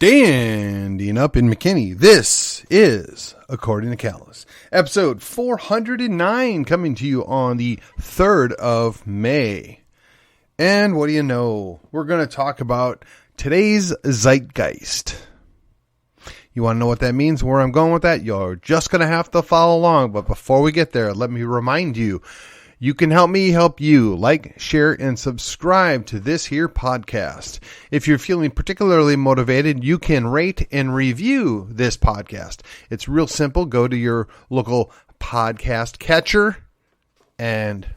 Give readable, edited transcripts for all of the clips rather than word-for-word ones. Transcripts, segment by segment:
Standing up in McKinney, this is According to Callus, episode 409, coming to you on the 3rd of May. And what do you know? We're going to talk about today's Zeitgeist. You want to know what that means, where I'm going with that? You're just going to have to follow along. But before we get there, let me remind you, you can help me help you. Like, share, and subscribe to this here podcast. If you're feeling particularly motivated, you can rate and review this podcast. It's real simple. Go to your local podcast catcher and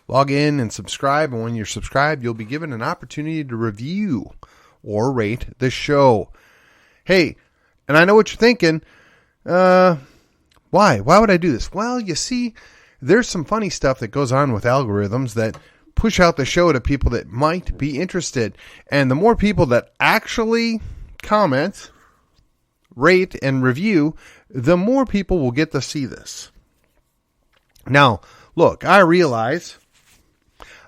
log in and subscribe. And when you're subscribed, you'll be given an opportunity to review or rate the show. Hey, and I know what you're thinking. Why? Why would I do this? Well, you see, there's some funny stuff that goes on with algorithms that push out the show to people that might be interested. And the more people that actually comment, rate, and review, the more people will get to see this. Now, look, I realize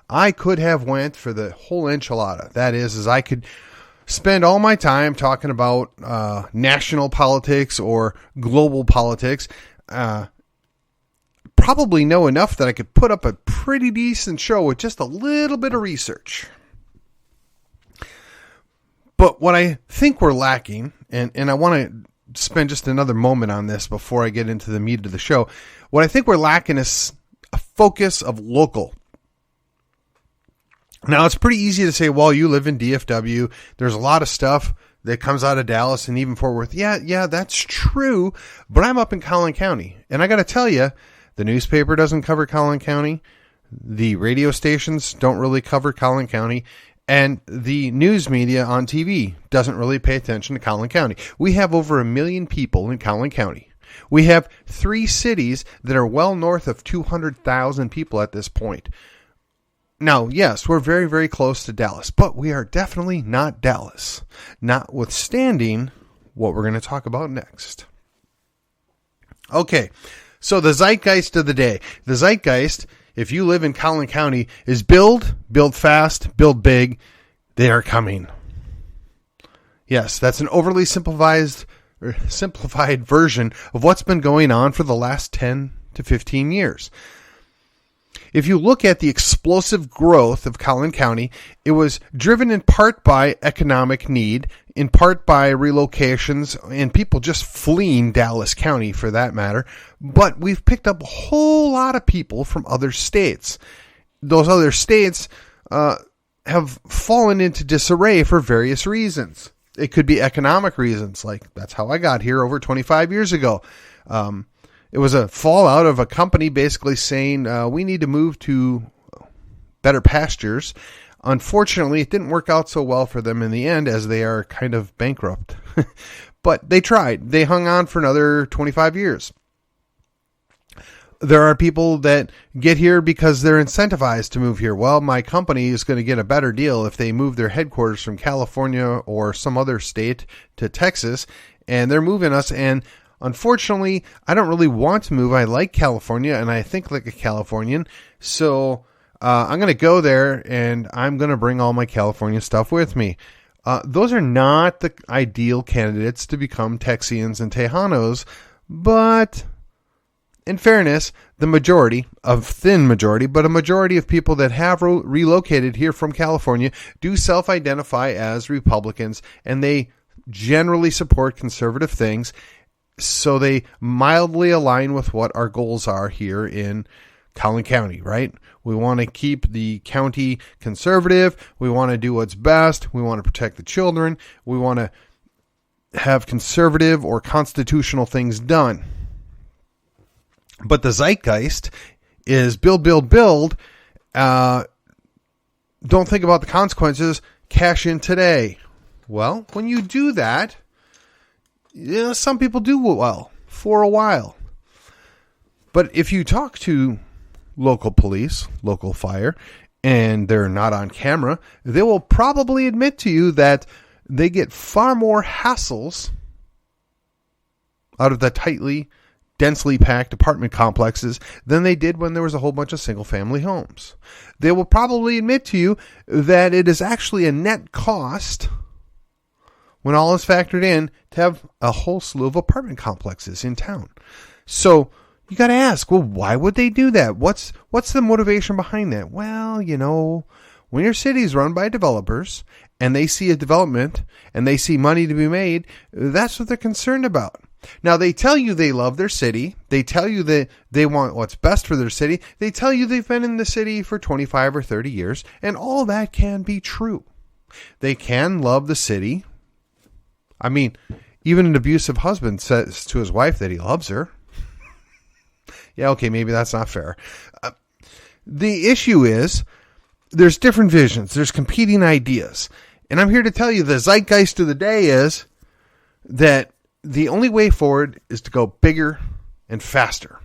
I could have went for the whole enchilada. That is I could spend all my time talking about national politics or global politics. Probably know enough that I could put up a pretty decent show with just a little bit of research. But what I think we're lacking, and I want to spend just another moment on this before I get into the meat of the show. What I think we're lacking is a focus of local. Now, it's pretty easy to say, well, you live in DFW. There's a lot of stuff that comes out of Dallas and even Fort Worth. Yeah, that's true. But I'm up in Collin County. And I got to tell you, the newspaper doesn't cover Collin County. The radio stations don't really cover Collin County. And the news media on TV doesn't really pay attention to Collin County. We have over 1 million people in Collin County. We have 3 cities that are well north of 200,000 people at this point. Now, yes, we're very, very close to Dallas, but we are definitely not Dallas, notwithstanding what we're going to talk about next. Okay, so the Zeitgeist of the day. The Zeitgeist, if you live in Collin County, is build fast, build big. They are coming. Yes, that's an overly simplified version of what's been going on for the last 10 to 15 years. If you look at the explosive growth of Collin County, it was driven in part by economic need, in part by relocations, and people just fleeing Dallas County for that matter. But we've picked up a whole lot of people from other states. Those other states have fallen into disarray for various reasons. It could be economic reasons, like that's how I got here over 25 years ago. It was a fallout of a company basically saying, we need to move to better pastures. Unfortunately, it didn't work out so well for them in the end, as they are kind of bankrupt. But they tried. They hung on for another 25 years. There are people that get here because they're incentivized to move here. Well, my company is going to get a better deal if they move their headquarters from California or some other state to Texas, and they're moving us. And unfortunately, I don't really want to move. I like California, and I think like a Californian. So I'm going to go there, and I'm going to bring all my California stuff with me. Those are not the ideal candidates to become Texians and Tejanos, but in fairness, the majority, a thin majority, but a majority of people that have relocated here from California do self-identify as Republicans, and they generally support conservative things. So they mildly align with what our goals are here in Collin County, right? We want to keep the county conservative. We want to do what's best. We want to protect the children. We want to have conservative or constitutional things done. But the Zeitgeist is build. Don't think about the consequences. Cash in today. Well, when you do that, yeah, some people do well for a while. But if you talk to local police, local fire, and they're not on camera, they will probably admit to you that they get far more hassles out of the densely packed apartment complexes than they did when there was a whole bunch of single-family homes. They will probably admit to you that it is actually a net cost when all is factored in, to have a whole slew of apartment complexes in town. So you got to ask, well, why would they do that? What's the motivation behind that? Well, when your city is run by developers and they see a development and they see money to be made, that's what they're concerned about. Now, they tell you they love their city. They tell you that they want what's best for their city. They tell you they've been in the city for 25 or 30 years, and all that can be true. They can love the city. I mean, even an abusive husband says to his wife that he loves her. Yeah, okay, maybe that's not fair. The issue is there's different visions. There's competing ideas. And I'm here to tell you the zeitgeist of the day is that the only way forward is to go bigger and faster.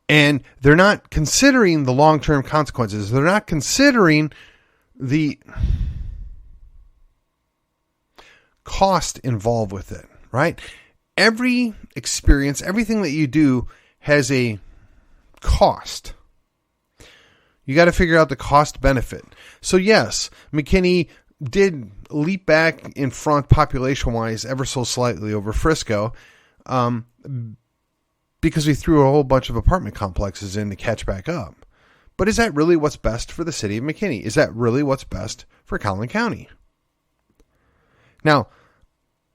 And they're not considering the long-term consequences. They're not considering the cost involved with it, right? Every experience, everything that you do has a cost. You got to figure out the cost benefit. So yes, McKinney did leap back in front population-wise ever so slightly over Frisco because we threw a whole bunch of apartment complexes in to catch back up. But is that really what's best for the city of McKinney? Is that really what's best for Collin County? Now,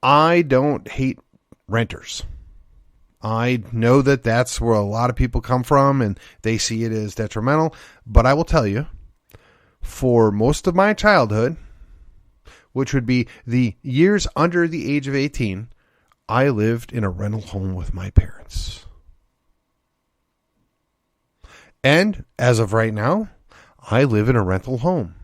I don't hate renters. I know that that's where a lot of people come from and they see it as detrimental. But I will tell you, for most of my childhood, which would be the years under the age of 18, I lived in a rental home with my parents. And as of right now, I live in a rental home.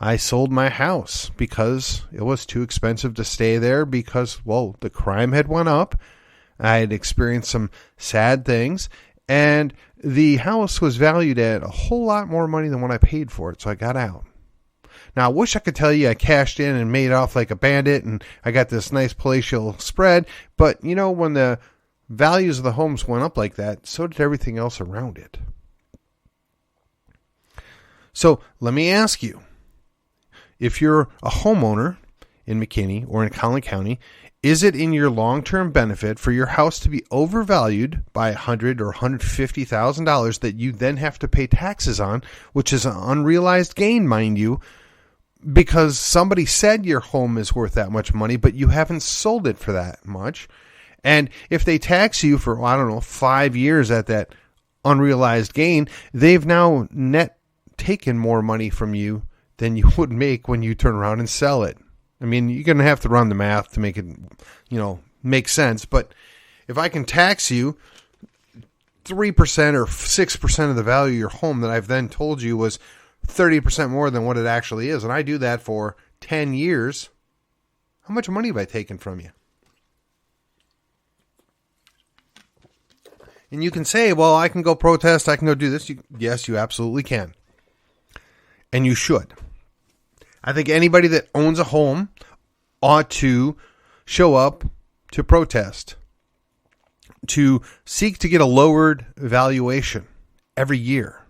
I sold my house because it was too expensive to stay there because, well, the crime had went up. I had experienced some sad things, and the house was valued at a whole lot more money than what I paid for it, so I got out. Now, I wish I could tell you I cashed in and made off like a bandit and I got this nice palatial spread, but, when the values of the homes went up like that, so did everything else around it. So, let me ask you, if you're a homeowner in McKinney or in Collin County, is it in your long-term benefit for your house to be overvalued by $100,000 or $150,000 that you then have to pay taxes on, which is an unrealized gain, mind you, because somebody said your home is worth that much money, but you haven't sold it for that much? And if they tax you for, 5 years at that unrealized gain, they've now net taken more money from you than you would make when you turn around and sell it. I mean, you're going to have to run the math to make it, make sense. But if I can tax you 3% or 6% of the value of your home that I've then told you was 30% more than what it actually is, and I do that for 10 years, how much money have I taken from you? And you can say, well, I can go protest, I can go do this. Yes, you absolutely can. And you should. I think anybody that owns a home ought to show up to protest, to seek to get a lowered valuation every year.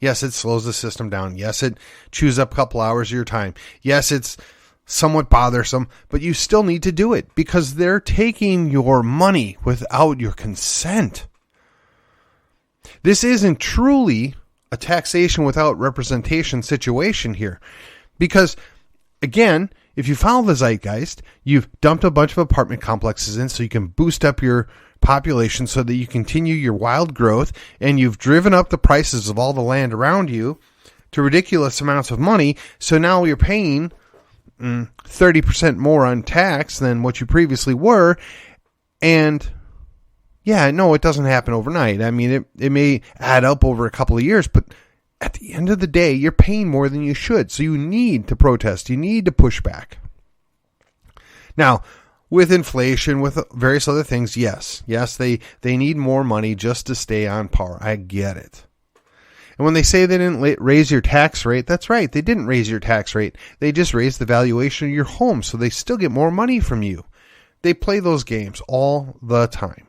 Yes, it slows the system down. Yes, it chews up a couple hours of your time. Yes, it's somewhat bothersome, but you still need to do it because they're taking your money without your consent. This isn't truly a taxation without representation situation here. Because, again, if you follow the zeitgeist, you've dumped a bunch of apartment complexes in so you can boost up your population so that you continue your wild growth, and you've driven up the prices of all the land around you to ridiculous amounts of money, so now you're paying 30% more on tax than what you previously were, and yeah, no, it doesn't happen overnight. I mean, it may add up over a couple of years, but at the end of the day, you're paying more than you should. So you need to protest. You need to push back. Now, with inflation, with various other things, yes, they need more money just to stay on par. I get it. And when they say they didn't raise your tax rate, that's right. They didn't raise your tax rate. They just raised the valuation of your home, so they still get more money from you. They play those games all the time.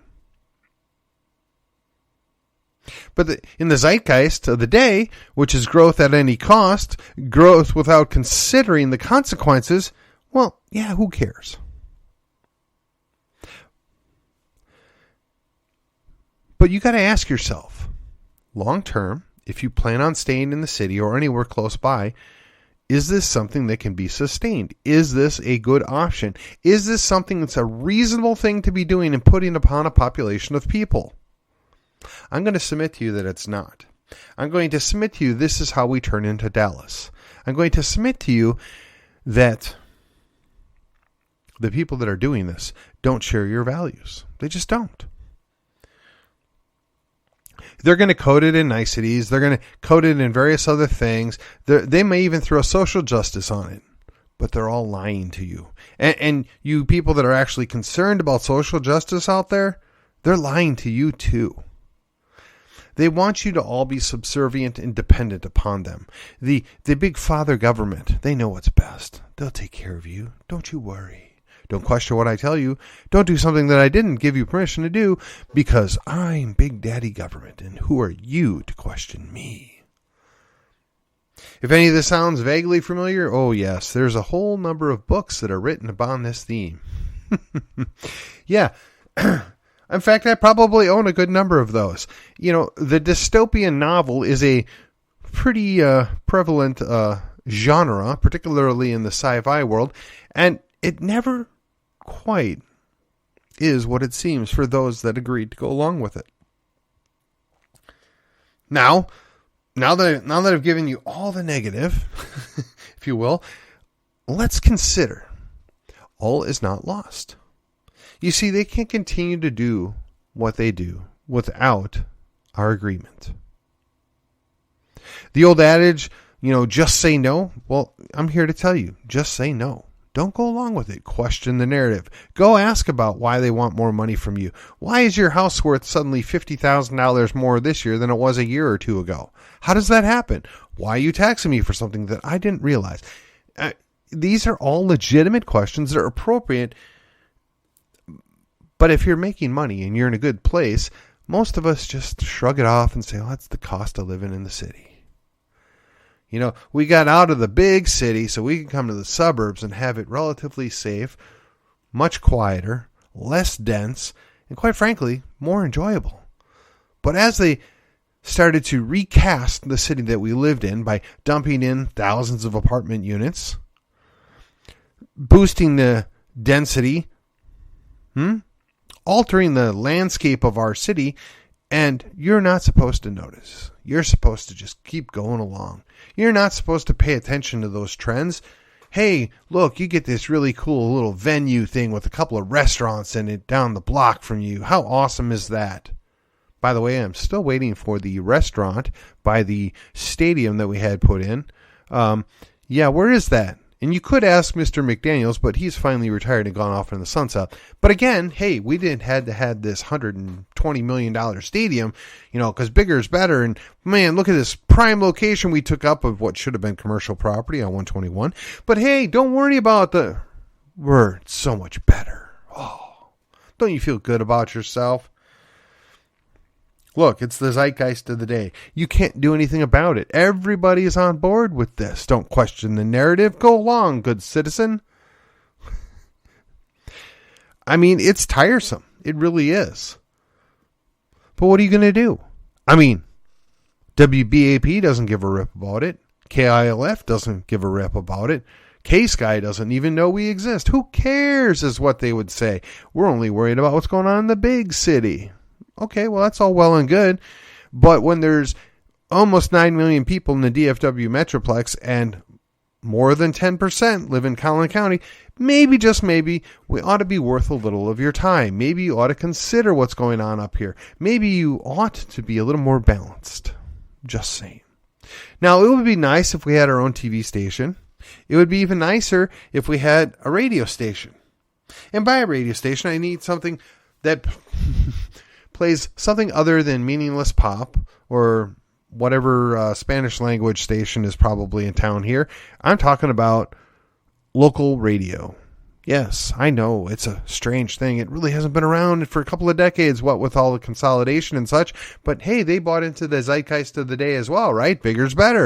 But in the zeitgeist of the day, which is growth at any cost, growth without considering the consequences, well, yeah, who cares? But you got to ask yourself, long term, if you plan on staying in the city or anywhere close by, is this something that can be sustained? Is this a good option? Is this something that's a reasonable thing to be doing and putting upon a population of people? I'm going to submit to you that it's not. I'm going to submit to you this is how we turn into Dallas. I'm going to submit to you that the people that are doing this don't share your values. They just don't. They're going to code it in niceties. They're going to code it in various other things. They may even throw social justice on it, but they're all lying to you. And you people that are actually concerned about social justice out there, they're lying to you too. They want you to all be subservient and dependent upon them. The big father government, they know what's best. They'll take care of you. Don't you worry. Don't question what I tell you. Don't do something that I didn't give you permission to do because I'm Big Daddy Government, and who are you to question me? If any of this sounds vaguely familiar, oh yes, there's a whole number of books that are written upon this theme. Yeah. In fact, I probably own a good number of those. You know, the dystopian novel is a pretty prevalent genre, particularly in the sci-fi world, and it never quite is what it seems for those that agreed to go along with it. Now that I've given you all the negative, if you will, let's consider all is not lost. You see, they can't continue to do what they do without our agreement. The old adage, just say no. Well, I'm here to tell you, just say no. Don't go along with it. Question the narrative. Go ask about why they want more money from you. Why is your house worth suddenly $50,000 more this year than it was a year or two ago? How does that happen? Why are you taxing me for something that I didn't realize? These are all legitimate questions that are appropriate. But if you're making money and you're in a good place, most of us just shrug it off and say, oh, that's the cost of living in the city. We got out of the big city so we can come to the suburbs and have it relatively safe, much quieter, less dense, and quite frankly, more enjoyable. But as they started to recast the city that we lived in by dumping in thousands of apartment units, boosting the density, altering the landscape of our city, and you're not supposed to notice. You're supposed to just keep going along. You're not supposed to pay attention to those trends. Hey, look, you get this really cool little venue thing with a couple of restaurants in it down the block from you. How awesome is that? By the way, I'm still waiting for the restaurant by the stadium that we had put in. Where is that? And you could ask Mr. McDaniels, but he's finally retired and gone off in the sunset. But again, hey, we didn't had to have this $120 million stadium, because bigger is better. And man, look at this prime location we took up of what should have been commercial property on 121. But hey, don't worry about we're so much better. Oh, don't you feel good about yourself? Look, it's the zeitgeist of the day. You can't do anything about it. Everybody is on board with this. Don't question the narrative. Go along, good citizen. I mean, it's tiresome. It really is. But what are you going to do? I mean, WBAP doesn't give a rip about it. KILF doesn't give a rip about it. K-Sky doesn't even know we exist. Who cares is what they would say. We're only worried about what's going on in the big city. Okay, well, that's all well and good. But when there's almost 9 million people in the DFW Metroplex and more than 10% live in Collin County, maybe, just maybe, we ought to be worth a little of your time. Maybe you ought to consider what's going on up here. Maybe you ought to be a little more balanced. Just saying. Now, it would be nice if we had our own TV station. It would be even nicer if we had a radio station. And by a radio station, I need something that plays something other than meaningless pop or whatever Spanish language station is probably in town here. I'm talking about local radio. Yes, I know it's a strange thing. It really hasn't been around for a couple of decades, what with all the consolidation and such. But hey, they bought into the zeitgeist of the day as well, right? Bigger's better.